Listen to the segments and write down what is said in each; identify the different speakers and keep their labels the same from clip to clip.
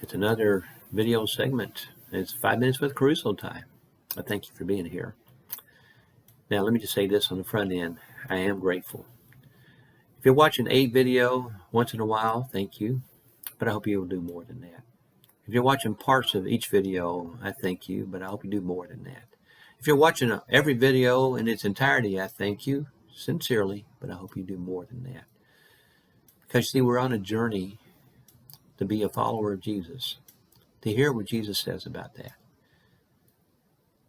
Speaker 1: It's another video segment. It's 5 minutes with KeRusso time. I thank you for being here. Now, let me just say this on the front end. I am grateful. If you're watching a video once in a while, thank you. But I hope you will do more than that. If you're watching parts of each video, I thank you, but I hope you do more than that. If you're watching every video in its entirety, I thank you sincerely, but I hope you do more than that. Because, see, we're on a journey to be a follower of Jesus, to hear what Jesus says about that.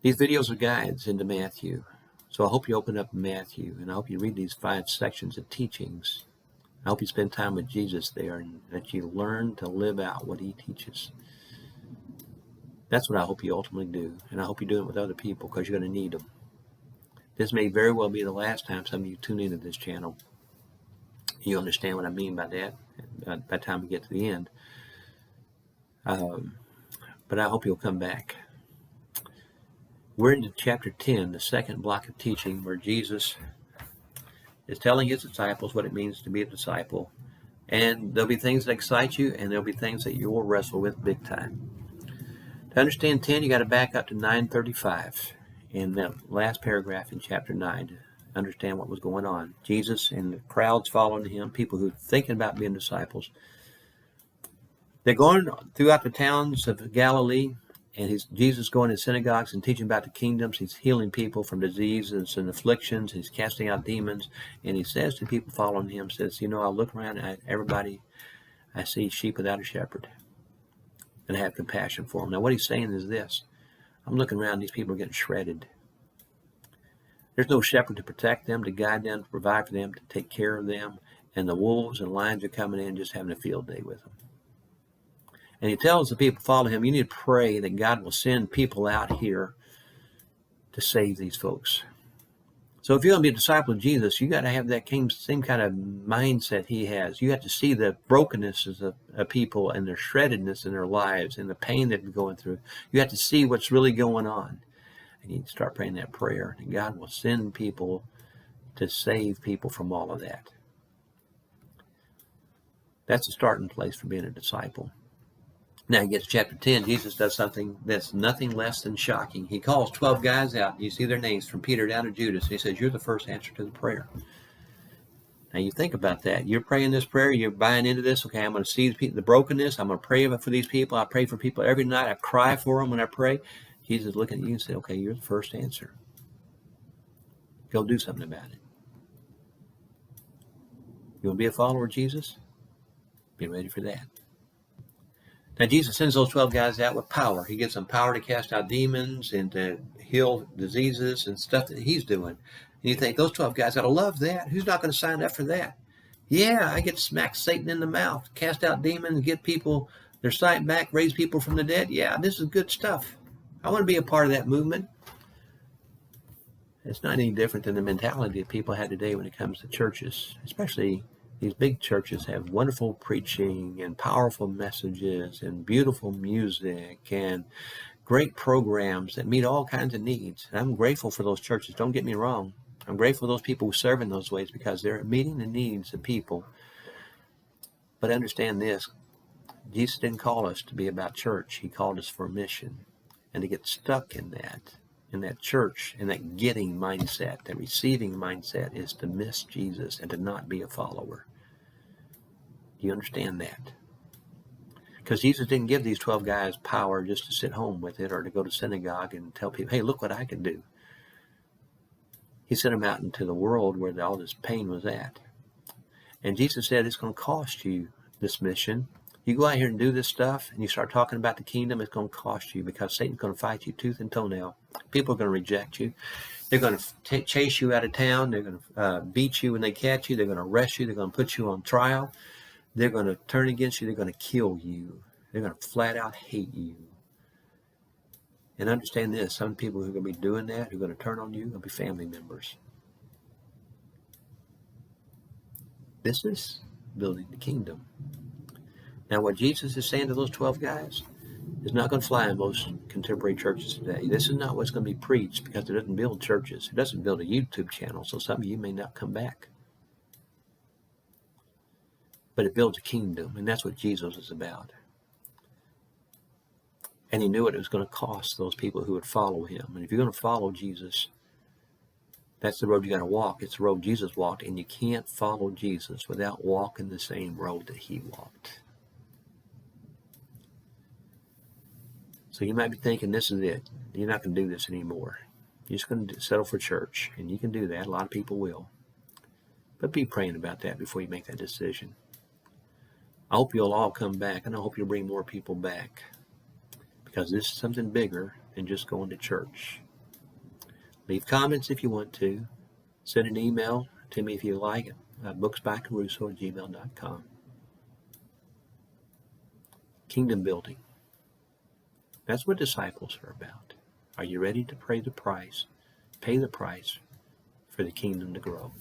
Speaker 1: These videos are guides into Matthew. So I hope you open up Matthew, and I hope you read these 5 sections of teachings. I hope you spend time with Jesus there, and that you learn to live out what he teaches. That's what I hope you ultimately do, and I hope you do it with other people, because you're going to need them. This may very well be the last time some of you tune into this channel. You understand what I mean by that by the time we get to the end. But I hope you'll come back. We're into chapter 10, the second block of teaching, where Jesus is telling his disciples what it means to be a disciple. And there'll be things that excite you, and there'll be things that you will wrestle with big time. To understand 10, you got to back up to 9:35 in that last paragraph in chapter 9 to understand what was going on. Jesus and the crowds following him, people who are thinking about being disciples. They're going throughout the towns of Galilee, and Jesus going to synagogues and teaching about the kingdoms. He's healing people from diseases and afflictions. He's casting out demons. And he says to people following him, says, I look around at everybody, I see sheep without a shepherd. And I have compassion for them. Now what he's saying is this. I'm looking around, these people are getting shredded. There's no shepherd to protect them, to guide them, to provide for them, to take care of them. And the wolves and lions are coming in just having a field day with them. And he tells the people follow him, you need to pray that God will send people out here to save these folks. So if you're going to be a disciple of Jesus, you got to have that same kind of mindset he has. You have to see the brokennesses of people and their shreddedness in their lives and the pain that they're going through. You have to see what's really going on. And you start praying that prayer, and God will send people to save people from all of that. That's a starting place for being a disciple. Now, he gets to chapter 10. Jesus does something that's nothing less than shocking. He calls 12 guys out. You see their names from Peter down to Judas. And he says, you're the first answer to the prayer. Now, you think about that. You're praying this prayer. You're buying into this. Okay, I'm going to see the brokenness. I'm going to pray for these people. I pray for people every night. I cry for them when I pray. Jesus is looking at you and said, okay, you're the first answer. Go do something about it. You want to be a follower of Jesus? Be ready for that. Now, Jesus sends those 12 guys out with power. He gives them power to cast out demons and to heal diseases and stuff that he's doing. And you think, those 12 guys ought to love that. Who's not going to sign up for that? Yeah, I get to smack Satan in the mouth, cast out demons, get people their sight back, raise people from the dead. Yeah, this is good stuff. I want to be a part of that movement. It's not any different than the mentality that people have today when it comes to churches, especially these big churches have wonderful preaching and powerful messages and beautiful music and great programs that meet all kinds of needs. And I'm grateful for those churches. Don't get me wrong. I'm grateful for those people who serve in those ways because they're meeting the needs of people. But understand this. Jesus didn't call us to be about church. He called us for mission. And to get stuck in that church, in that getting mindset, that receiving mindset is to miss Jesus and to not be a follower. Do you understand that? Because Jesus didn't give these 12 guys power just to sit home with it or to go to synagogue and tell people, hey, look what I can do. He sent them out into the world where all this pain was at. And Jesus said it's going to cost you this mission. You go out here and do this stuff and you start talking about the kingdom, it's going to cost you because Satan's going to fight you tooth and toenail. People are going to reject you. They're going to chase you out of town. They're going to beat you when they catch you. They're going to arrest you. They're going to put you on trial. They're going to turn against you. They're going to kill you. They're going to flat out hate you. And understand this, some people who are going to be doing that, who are going to turn on you, are going to be family members. This is building the kingdom. Now, what Jesus is saying to those 12 guys is not going to fly in most contemporary churches today. This is not what's going to be preached because it doesn't build churches. It doesn't build a YouTube channel, so some of you may not come back. But it builds a kingdom, and that's what Jesus is about. And he knew what it was going to cost those people who would follow him. And if you're going to follow Jesus, that's the road you got to walk. It's the road Jesus walked, and you can't follow Jesus without walking the same road that he walked. So you might be thinking, this is it. You're not going to do this anymore. You're just going to settle for church, and you can do that. A lot of people will. But be praying about that before you make that decision. I hope you'll all come back, and I hope you'll bring more people back, because this is something bigger than just going to church. Leave comments if you want to. Send an email to me if you like, booksbyKeRusso@gmail.com. Kingdom building. That's what disciples are about. Are you ready to pay the price for the kingdom to grow?